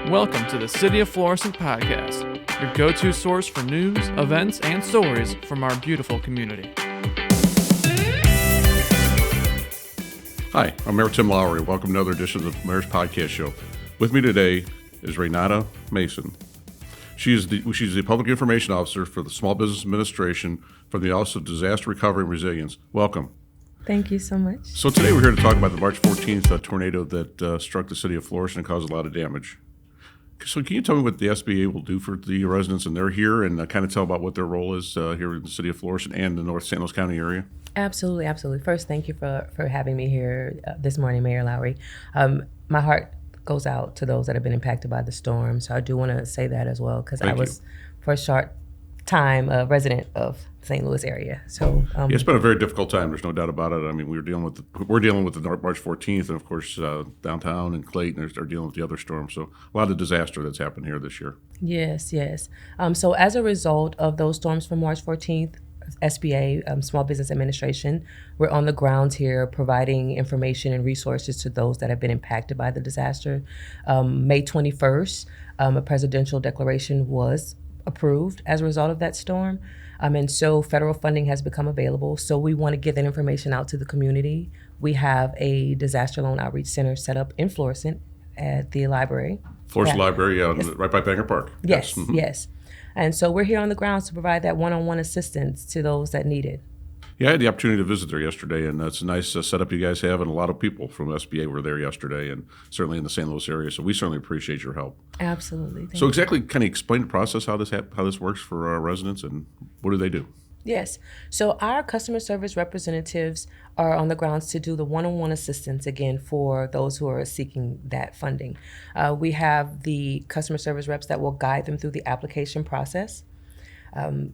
Welcome to the City of Florissant podcast, your go-to source for news, events, and stories from our beautiful community. Hi, I'm Mayor Tim Lowery. Welcome to another edition of the Mayor's Podcast Show. With me today is Raenada Mason. She's the Public Information Officer for the Small Business Administration from the Office of Disaster Recovery and Resilience. Welcome. Thank you so much. So today we're here to talk about the March 14th tornado that struck the city of Florissant and caused a lot of damage. So can you tell me what the SBA will do for the residents and they're here, and kind of tell about what their role is here in the city of Florissant and the North St. Louis County area? Absolutely. First, thank you for having me here this morning, Mayor Lowery. My heart goes out to those that have been impacted by the storm. So I do want to say that as well, because I was, for a short time, a resident of St. Louis area. So it's been a very difficult time. There's no doubt about it. I mean, we're dealing with the March 14th, and of course, downtown and Clayton are dealing with the other storms. So a lot of disaster that's happened here this year. Yes. So as a result of those storms from March 14th, SBA, Small Business Administration, we're on the grounds here providing information and resources to those that have been impacted by the disaster. May 21st, a presidential declaration was approved as a result of that storm. And so federal funding has become available. So we want to get that information out to the community. We have a disaster loan outreach center set up in Florissant at the library. Florissant Library, right by Banger Park. Yes. And so we're here on the grounds to provide that one-on-one assistance to those that need it. Yeah, I had the opportunity to visit there yesterday, and that's a nice setup you guys have, and a lot of people from SBA were there yesterday, and certainly in the St. Louis area, so we certainly appreciate your help. Absolutely. So exactly, kind of explain the process, how this works for our residents, and what do they do? Yes. So our customer service representatives are on the grounds to do the one-on-one assistance, again, for those who are seeking that funding. We have the customer service reps that will guide them through the application process.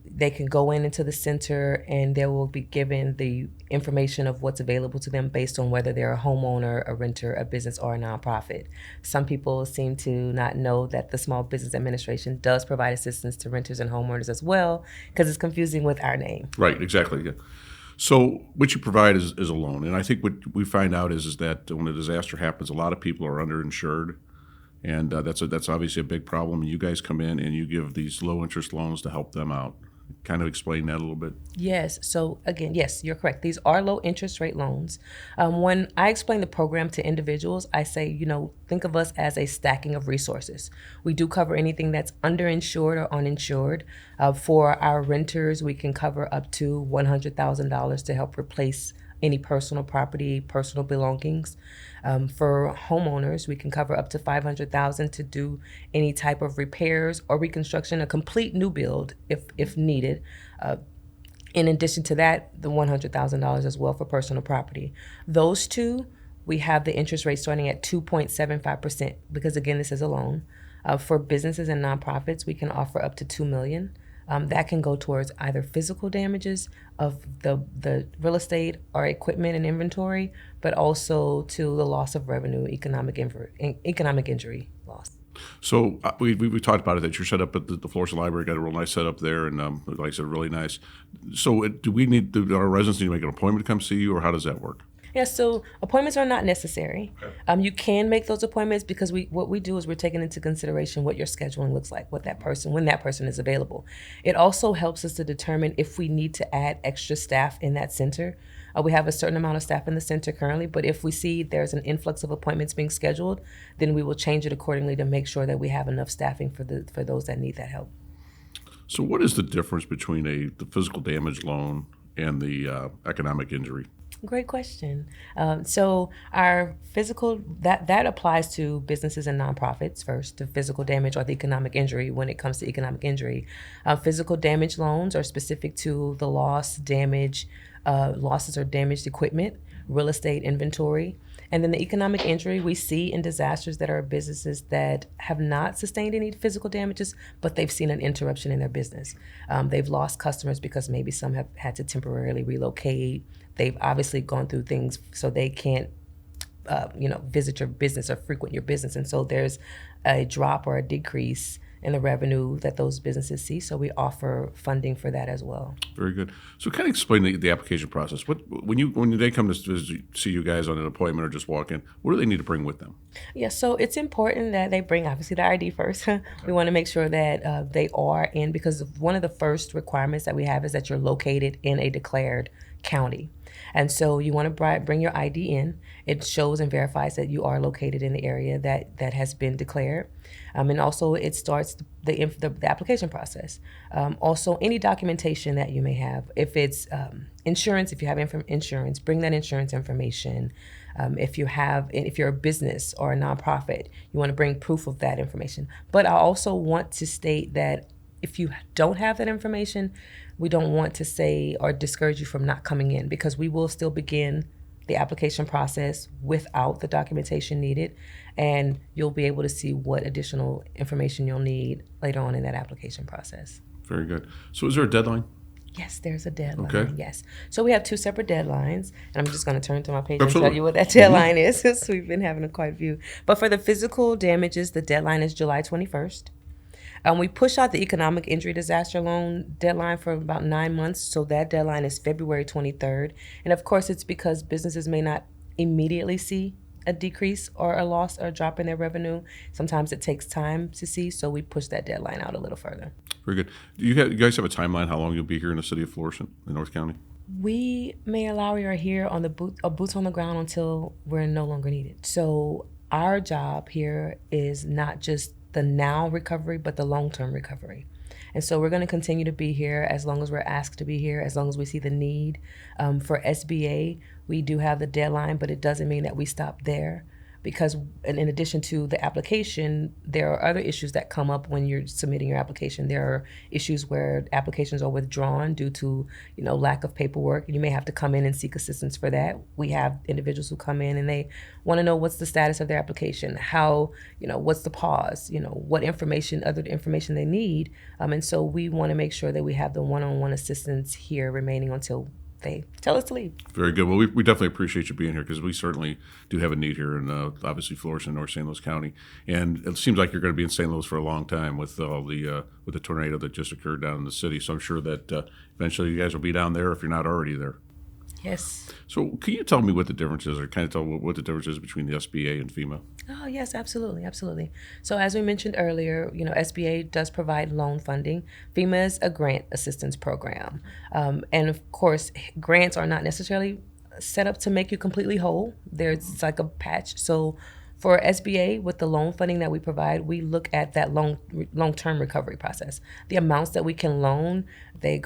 They can go into the center and they will be given the information of what's available to them based on whether they're a homeowner, a renter, a business, or a nonprofit. Some people seem to not know that the Small Business Administration does provide assistance to renters and homeowners as well, because it's confusing with our name. Right, exactly. Yeah. So what you provide is a loan. And I think what we find out is that when a disaster happens, a lot of people are underinsured. And that's obviously a big problem. And you guys come in and you give these low interest loans to help them out. Kind of explain that a little bit. Yes. So again, yes, you're correct. These are low interest rate loans. When I explain the program to individuals, I say, think of us as a stacking of resources. We do cover anything that's underinsured or uninsured. For our renters, we can cover up to $100,000 to help replace any personal property, personal belongings. For homeowners, we can cover up to $500,000 to do any type of repairs or reconstruction, a complete new build if needed. In addition to that, the $100,000 as well for personal property. Those two, we have the interest rate starting at 2.75% because, again, this is a loan. For businesses and nonprofits, we can offer up to $2 million. That can go towards either physical damages of the real estate or equipment and inventory, but also to the loss of revenue, economic injury loss. So we talked about it, that you're set up at the Florissant Library, got a real nice setup there, and like I said, really nice. So do our residents need to make an appointment to come see you, or how does that work? Yeah, so appointments are not necessary. Okay. You can make those appointments because what we do is we're taking into consideration what your scheduling looks like, when that person is available. It also helps us to determine if we need to add extra staff in that center. We have a certain amount of staff in the center currently, but if we see there's an influx of appointments being scheduled, then we will change it accordingly to make sure that we have enough staffing for those that need that help. So what is the difference between the physical damage loan and the economic injury? Great question. So our physical, that applies to businesses and nonprofits first, the physical damage or the economic injury. When it comes to economic injury, physical damage loans are specific to the losses or damaged equipment, real estate inventory. And then the economic injury we see in disasters that are businesses that have not sustained any physical damages, but they've seen an interruption in their business. They've lost customers because maybe some have had to temporarily relocate. They've obviously gone through things so they can't, visit your business or frequent your business. And so there's a drop or a decrease and the revenue that those businesses see. So we offer funding for that as well. Very good. So kind of explain the application process. When they come to see you guys on an appointment or just walk in, what do they need to bring with them? Yeah, so it's important that they bring obviously the ID first. We want to make sure that they are in, because one of the first requirements that we have is that you're located in a declared county. And so you want to bring your ID in. It shows and verifies that you are located in the area that has been declared. And also it starts the application process. Also, any documentation that you may have. If it's insurance, if you have insurance, bring that insurance information. If you're a business or a nonprofit, you want to bring proof of that information. But I also want to state that if you don't have that information, we don't want to say or discourage you from not coming in, because we will still begin the application process without the documentation needed, and you'll be able to see what additional information you'll need later on in that application process. Very good. So is there a deadline? Yes, there's a deadline. Okay. Yes. So we have 2 separate deadlines, and I'm just going to turn to my page Absolutely. and tell you what that deadline is, since we've been having quite a few. But for the physical damages, the deadline is July 21st. We push out the economic injury disaster loan deadline for about 9 months, so that deadline is February 23rd. And of course, it's because businesses may not immediately see a decrease or a loss or a drop in their revenue. Sometimes it takes time to see, so we push that deadline out a little further. Very good. Do you guys have a timeline how long you'll be here in the city of Florissant, in North County? We, Mayor Lowery, are here on the boots on the ground until we're no longer needed. So our job here is not just the now recovery, but the long-term recovery. And so we're going to continue to be here as long as we're asked to be here, as long as we see the need. For SBA, we do have the deadline, but it doesn't mean that we stop there, because in addition to the application, there are other issues that come up when you're submitting your application. There are issues where applications are withdrawn due to, lack of paperwork. You may have to come in and seek assistance for that. We have individuals who come in and they want to know what's the status of their application, how, what's the pause, what other information they need. And so we want to make sure that we have the one-on-one assistance here remaining until they tell us to leave. Very good. Well, we definitely appreciate you being here, because we certainly do have a need here in obviously Florissant, North St. Louis County, and it seems like you're going to be in St. Louis for a long time with all with the tornado that just occurred down in the city. So I'm sure that eventually you guys will be down there if you're not already there. Yes. So can you tell me what the difference is, or kind of tell what the difference is between the SBA and FEMA? Oh, yes, absolutely. Absolutely. So as we mentioned earlier, SBA does provide loan funding. FEMA is a grant assistance program. And of course, grants are not necessarily set up to make you completely whole. It's like a patch. So for SBA, with the loan funding that we provide, we look at that long-term recovery process. The amounts that we can loan, they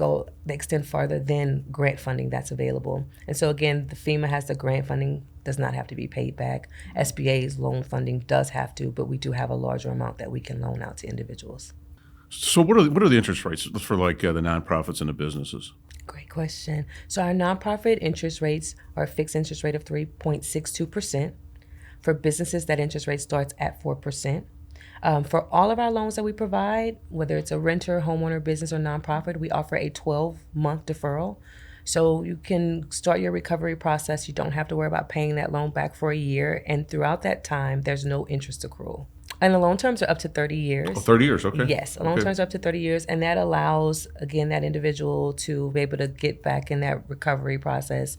extend farther than grant funding that's available. And so again, the FEMA has the grant funding, does not have to be paid back. SBA's loan funding does have to, but we do have a larger amount that we can loan out to individuals. So what are the interest rates for like the nonprofits and the businesses? Great question. So our nonprofit interest rates are a fixed interest rate of 3.62%. For businesses, that interest rate starts at 4%. For all of our loans that we provide, whether it's a renter, homeowner, business, or nonprofit, we offer a 12-month deferral. So you can start your recovery process. You don't have to worry about paying that loan back for a year. And throughout that time, there's no interest accrual. And the loan terms are up to 30 years. Oh, 30 years, okay. Yes, the loan terms are up to 30 years. And that allows, again, that individual to be able to get back in that recovery process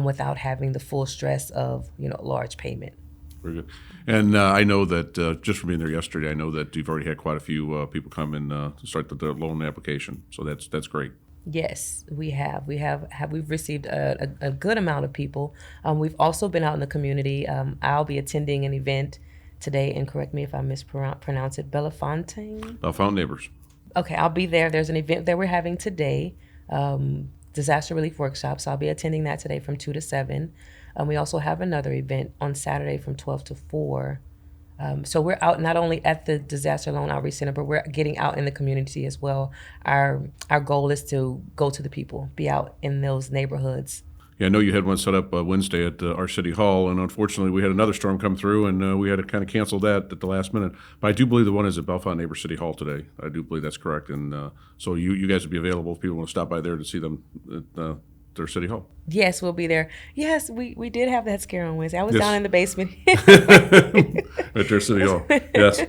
without having the full stress of, large payment. Very good. And I know that just from being there yesterday, I know that you've already had quite a few people come in to start the loan application. So that's great. Yes, we have. We've received a good amount of people. We've also been out in the community. I'll be attending an event today, and correct me if I mispronounce it, Bellefontaine? Bellefontaine Neighbors. Okay, I'll be there. There's an event that we're having today, disaster relief workshop. So I'll be attending that today from 2 to 7. We also have another event on Saturday from 12 to 4. So we're out not only at the Disaster Loan Outreach Center, but we're getting out in the community as well. Our goal is to go to the people, be out in those neighborhoods. Yeah, I know you had one set up Wednesday at our city hall, and unfortunately we had another storm come through, and we had to kind of cancel that at the last minute. But I do believe the one is at Bellefontaine Neighbors City Hall today. I do believe that's correct, and so you guys will be available if people want to stop by there to see them at their city hall. Yes, we'll be there. Yes, we did have that scare on Wednesday. I was down in the basement. At their city hall, yes.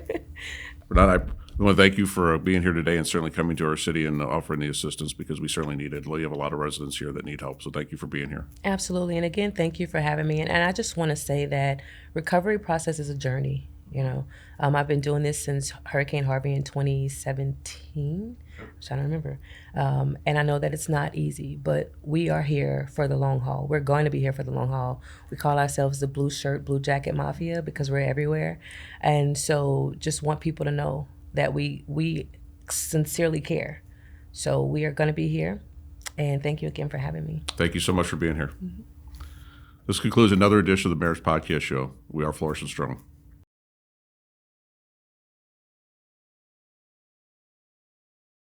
We want to thank you for being here today and certainly coming to our city and offering the assistance because we certainly need it. We have a lot of residents here that need help, so thank you for being here. Absolutely. And again, thank you for having me. And I just want to say that recovery process is a journey. I've been doing this since Hurricane Harvey in 2017. I'm trying to remember. And I know that it's not easy, but we are here for the long haul. We're going to be here for the long haul. We call ourselves the Blue Shirt, Blue Jacket Mafia because we're everywhere. And so just want people to know that we sincerely care. So we are going to be here. And thank you again for having me. Thank you so much for being here. Mm-hmm. This concludes another edition of the Mayor's Podcast Show. We are Florissant Strong.